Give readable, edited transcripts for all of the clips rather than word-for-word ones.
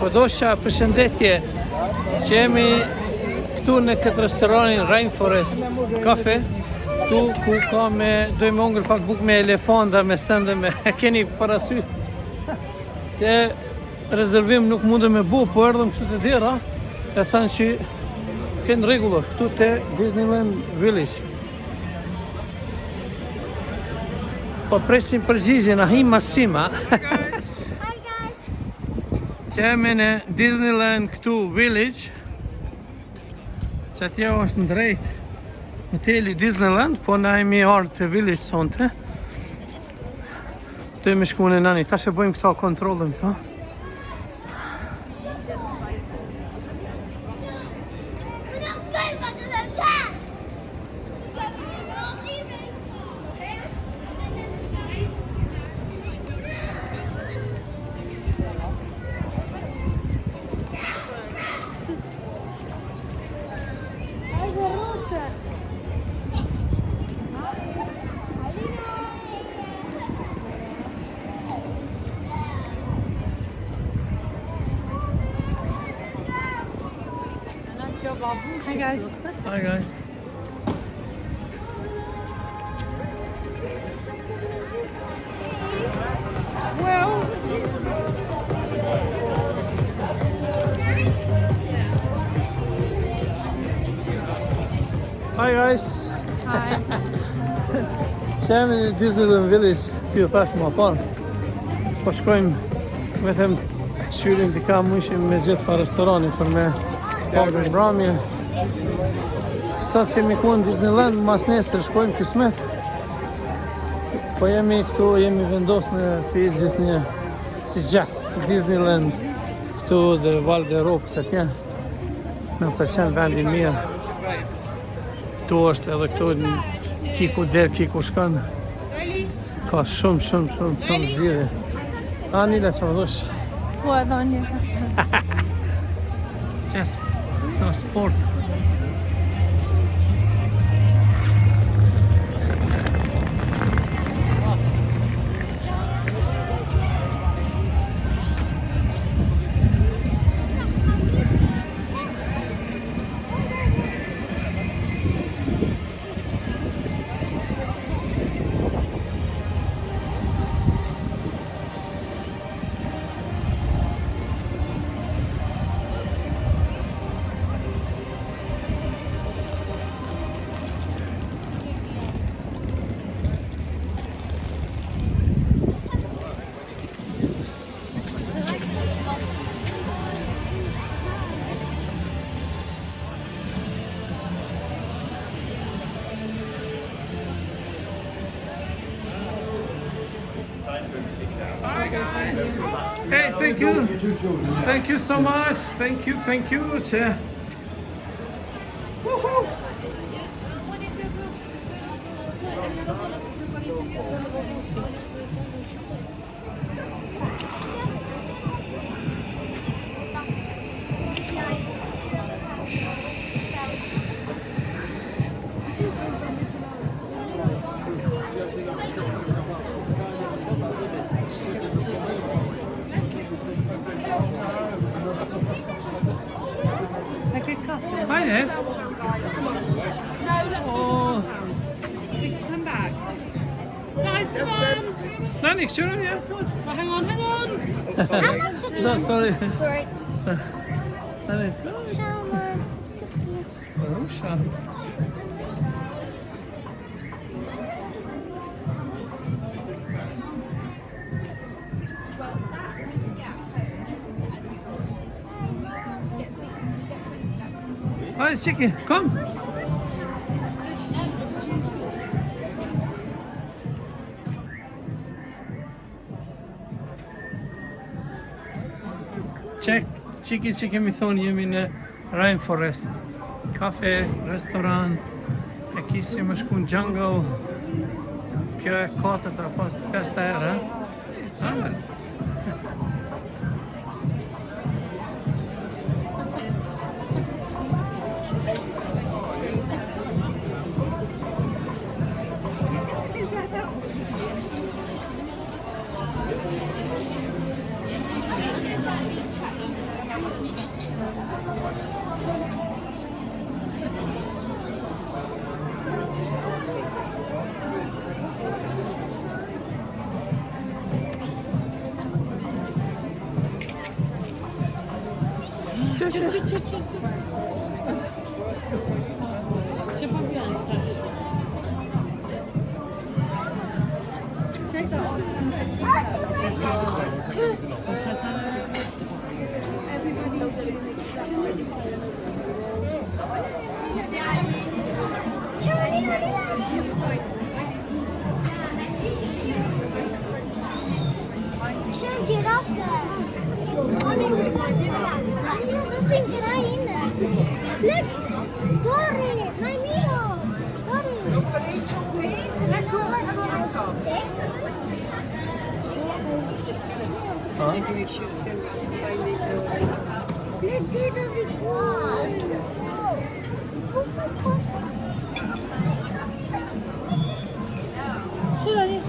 Kodosha, përshëndetje, që jemi këtu në këtë restoranin Rainforest Cafe, këtu ku ka dojmë ongër pak buk me elefanta, me sende, me keni parasysh që rezervim nuk mundë me bu, po erdhëm këtu të dira, e thanë që kënë regullor, këtu të Disneyland Village. Po presim përgjigjen, ahim masima. Që jemi në Disneyland këtu Village, që atje është në drejt hoteli Disneyland, po na jemi ardhur të Village sonte. Të jemi shku në nani, tash e bëjmë këto kontrolën këto. Hi guys. Hi guys. Well. Hi guys. Hi. Që jemi në Disneyland Village, si ju thash më parë. Po shkojmë, me them, qyrim t'i ka mushim me gjithë fa restorani për me pagën bramje. Sa që jemi ku në Disneyland, mas nesër shkojmë kismet. Po jemi këtu, jemi vendos në si gjithë një, si gjatë Disneyland këtu dhe Val d'Europe, se tje. Në përqen vendi mirë. Këtu është edhe këtu kiku der, kiku shkën. Ka shumë zhjidhe. Anila që më dhush? Po edhe një kasë. Qes, të sport. Hi guys. Hey, thank you. Thank you so much. Thank you. Woohoo. Hi, yes. No, let's go. Come back. Guys, come on. No, Nick, sure, yeah. Oh, hang on. No, sorry. Sorry. Sorry. Shower. Rusha. Hi, Chicky, come. Check, Chicky mi thonë jemi në Rainforest Cafe, restoran, e kishë më shku në jungle. Kjo e 4 pas 5 herë, Ce fac viața? Take that off and take everybody's doing exactly the same as Should get off there. This thing's not in there. Look, Dory, my meal. Dory. Look, did it before. Şuraya.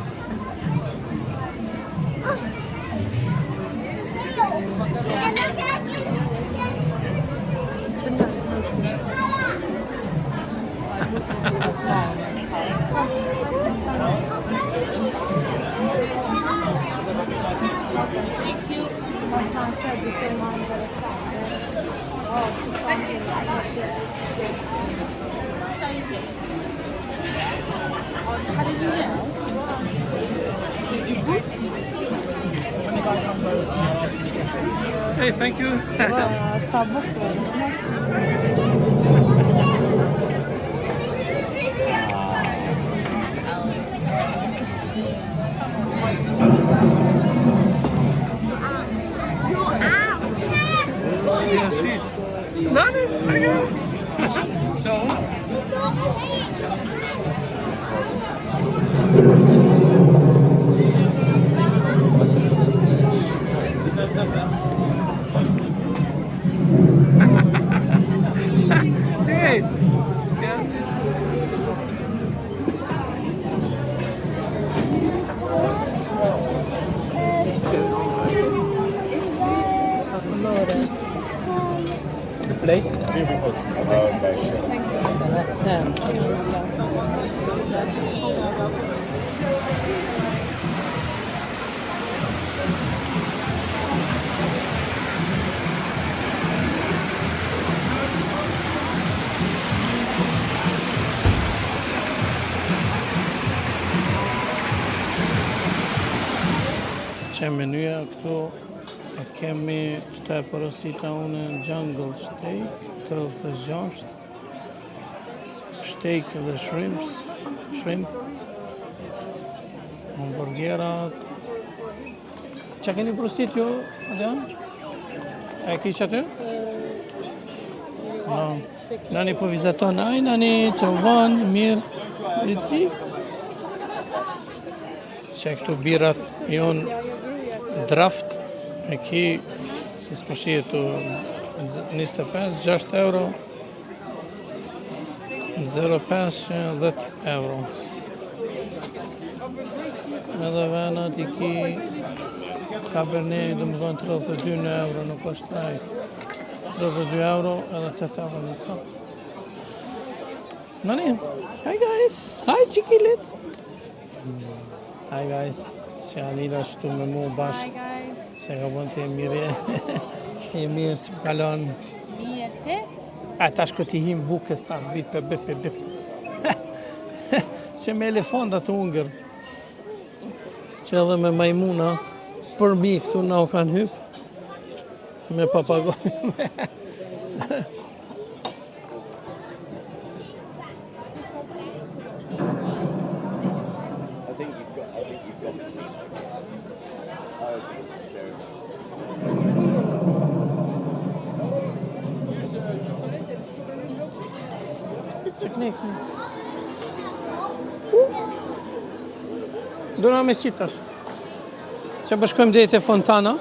Hey, thank you. Nani, I guess. So. Hey. Plate? Okay, sure. Që menuja këtu e kemi qëta e porosita une jungle steak, 36, steak dhe shrimp, hamburgerat. Që keni porosit ju, Adrian? E kish aty? No. Nani po vizaton, aj nani që vanë, mirë, i ti. Që këtu birat jonë draft, e ki, si s'pëshirë të 25, 6 euro, 0,5, 10 euro. Edhe venat i ki Cabernet, dhe më thonë 32 euro, nuk është trajt. 32 euro edhe 8 euro në ca. Nani, hi guys, hi chiquilet. Hi guys, që Alina shtu me mu bashkë, që ka bënë të e mirë, e mirë që kalon. Mirë te? A tash ko t'i him bukës, tash bip, bip. Që me elefonda të ungër, që edhe me majmuna, për mi këtu na u kanë hyp, me papagoj. Çeknek. Dona me qitash. Që bëshkojmë dhe te fontana.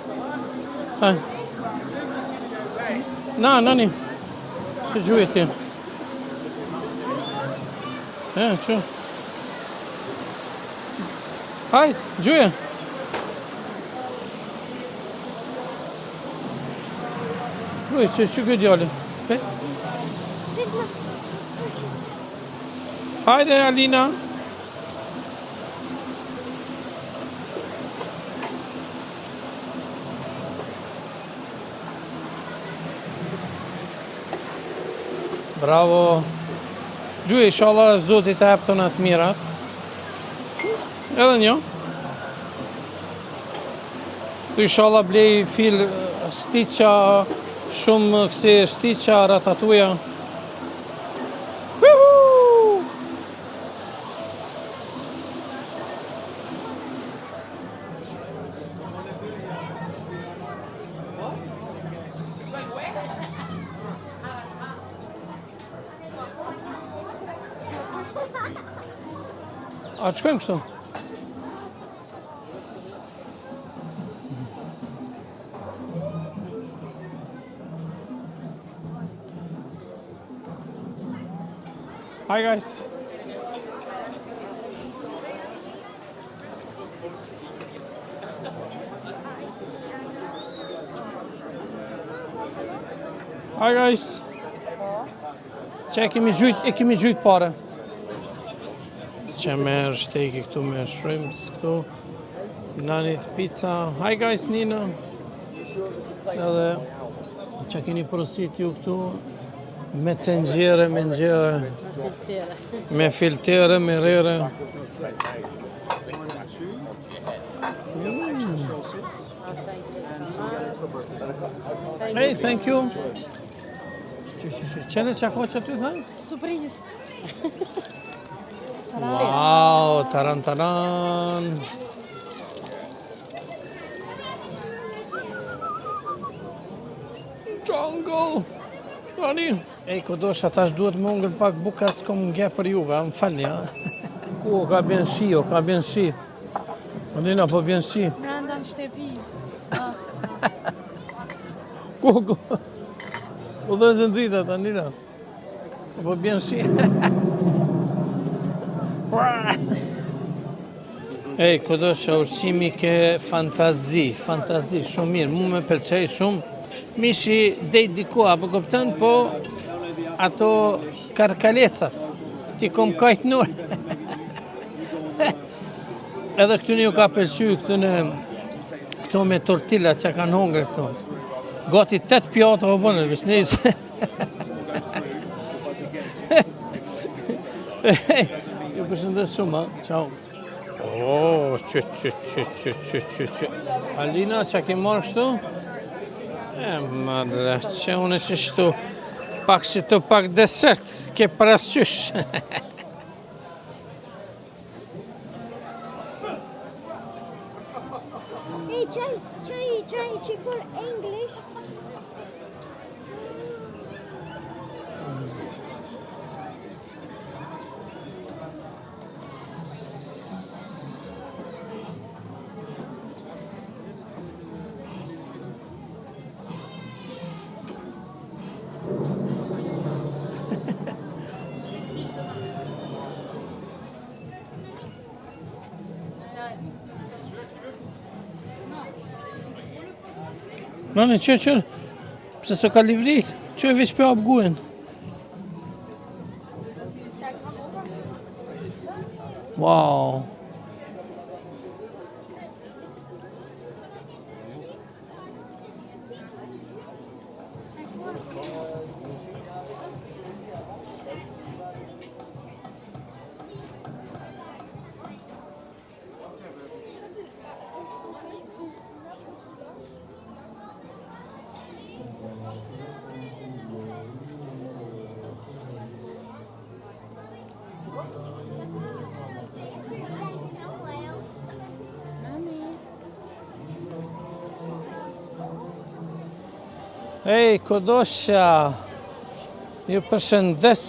Nani. Që gjuhet ti? Që? Hajt, gjuje. Uj, që këtë djali? Hajde, Alina. Bravo. Gjuje, inshallah, Zoti të jap tona të mirat. Edhe një. Thu inshallah blej fil stiqa, shumë kësi stiqa, ratatuja. A të shkojmë kështu? Hi guys. Hi guys. Që e kemi gjujt pare. Që merë shteki këtu me shrimps këtu. Nanit pizza. Hi guys, Nina. Edhe që keni përësit ju këtu. Me tengjere, me ngjere. Me filtere, me rere. Hey, thank you. Qene që ako që ty thënë? Surprizë. Wow, taran. Jungle. Tani. Ej, kodosha, tash duhet më ungën pak buka s'kom nge për juve, më falni, ha? Ku, ka bjen shi. Nina, po bjen shi. Brenda në shtëpi. Ku. U dhe zë ndrita, ta Nina. Po bjen shi. Ej, kodosha, ushqimi ke fantazi, shumë mirë, mu me pëlqej shumë. Mishi dejt diku, apo kupton, po ato karkalecat, ti kom kajt nur. Edhe këtu një ka pëlqy, këtu me tortilla që kanë hongër këtu. Gati 8 pjatë o bënë, vish nejse. Ju përshëndes shumë, ha? Ciao. Oh, që. Alina, që ke marrë shtu? Madre, që unë që shtu pak desert, ke parasysh. Hey, try for English. Nani, që, pse s'o ka livrit, që e veç për apë guen. Wow. Ej, kodosha, ju përshëndes,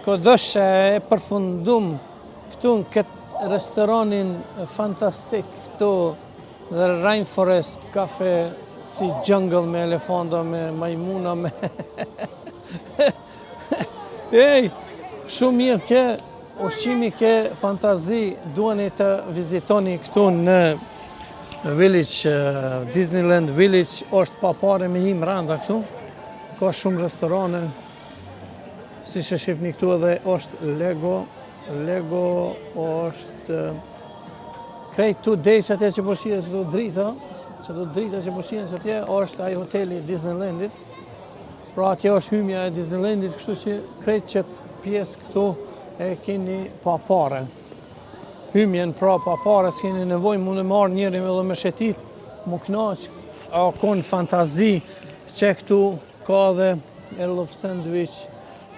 kodosha e përfundum këtu në këtë restoranin fantastik këtu dhe Rainforest Cafe, si jungle me elefanta, me majmuna, me... Ej, shumë mirë ke, ushqimi ke fantazi, duheni të vizitoni këtu në Village, Disneyland Village, është pa pare me një mranda këtu, ka shumë restorane, si që shifni këtu edhe është Lego është krejt tu dej që atje që po shien që do drita që po shien që atje është ai hoteli Disneylandit, Pra atje është hymja e Disneylandit, kështu që krejt qëtë pjesë këtu e keni pa pare. Hymjen pra pa pare, s'keni nevojë mund të marrë njëri me dhe me shetit, mu knaq, a konë fantazi, që këtu ka dhe Earl of Sandwich,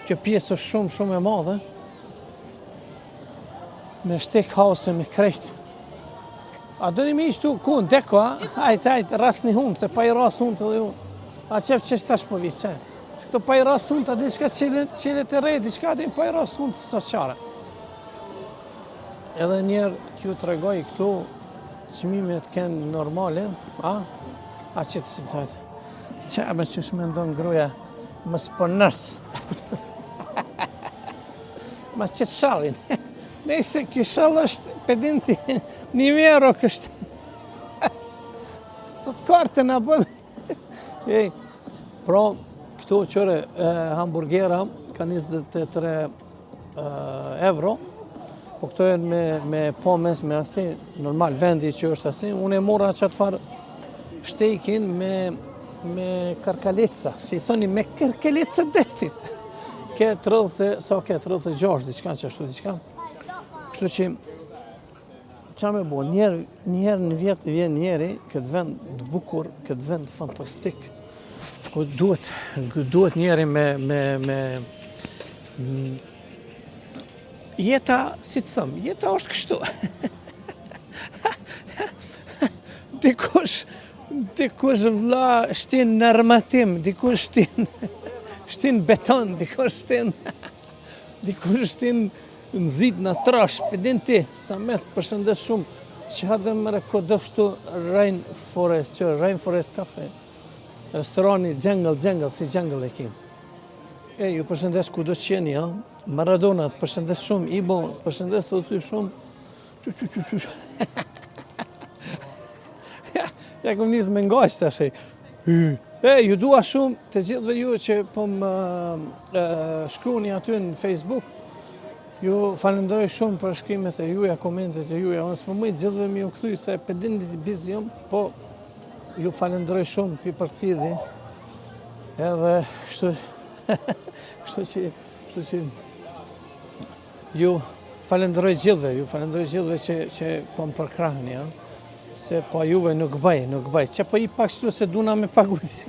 kjo pjesë është shumë e madhe, me steakhouse me krejt. A do një mi ishtu ku në deko, a? Ajt, ras një hunë, se pa i ras hunë të dhe hunë. A qef që shtash po vi, që? Se këto pa i ras hunë, ta diçka qile të rejt, diçka din pa i ras hunë të sa qare. Edhe njerë t'ju të regoj këtu, qmimet kënë normale, a? A qëtë që të hajtë. Që me që shme ndonë gruja, më s'po nërth. Ma qëtë shalin. Nëse kjo shall është pedinti, €1 kështë. Thot kartën apo. Pra, këtu qëre hamburgera ka 23 euro, po këto e me pomes, me asi, normal, vendi që është asi, unë e mora qatë farë shtejkin me karkaleca, si thoni me karkaleca detit. Ke 36, diçka që ashtu diçka. Kështu që, qa me bo, njerë në vjetë vjen njeri, këtë vend të bukur, këtë vend fantastik, ku duhet njeri me jeta, si të thëmë, jeta është kështu. Dikush vla shtin në armatim, dikush shtin beton, dikush shtin nëzit në trash, pëdin ti, sa me të përshëndes shumë, që hadë më rekodështu Rainforest Cafe, restorani Jungle, si Jungle e kim. Ju përshëndes ku do që qeni, Maradona, të përshëndes shumë, Ibo, të përshëndes të ty shumë, që. Ja këm njësë me ngajsh të ashej. Ju dua shumë të gjithve ju që po më shkruni aty në Facebook. Ju falenderoj shumë për shkrimet e juja, komentet e juja. Unë s'më mëjtë gjithve mi u këthuj se pedindit i bizi jom, po ju falenderoj shumë për përcidhi. Edhe kështu që ju falenderoj gjithve që po më përkrahni, se po juve nuk bëj. Që po i pak shtu se duna me paguti.